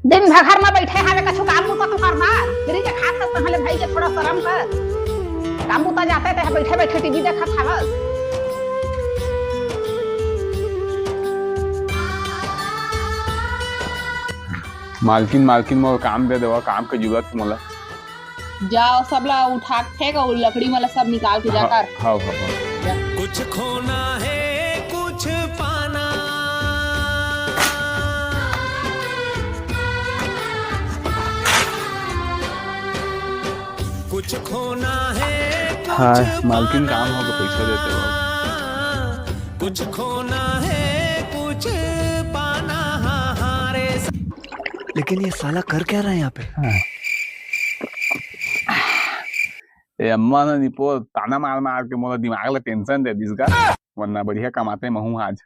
दिन भर घर में बैठे हवे कछु काम तो करना फिर के खात तो हले भाई के थोड़ा शर्म कर काम तो जाते थे बैठे बैठे टीवी देखत हवस। मालकिन मालकिन मोला काम दे देवा, काम के जरूरत मोला। जाओ सबला उठा फेंक और लकड़ी वाला सब निकाल के जाकर। हाँ हाँ हाँ। कुछ खोना है कुछ पाना, कुछ खोना है कुछ हाँ मालकिन काम हो तो पैसा देते हो। कुछ खोना है कुछ पाना हारे। लेकिन ये साला कर क्या रहा है यहाँ पे? ए अम्मा ना निपो ताना मार मार के मोला दिमाग ला टेंशन दे दिस का, वरना बढ़िया कमाते महू आज।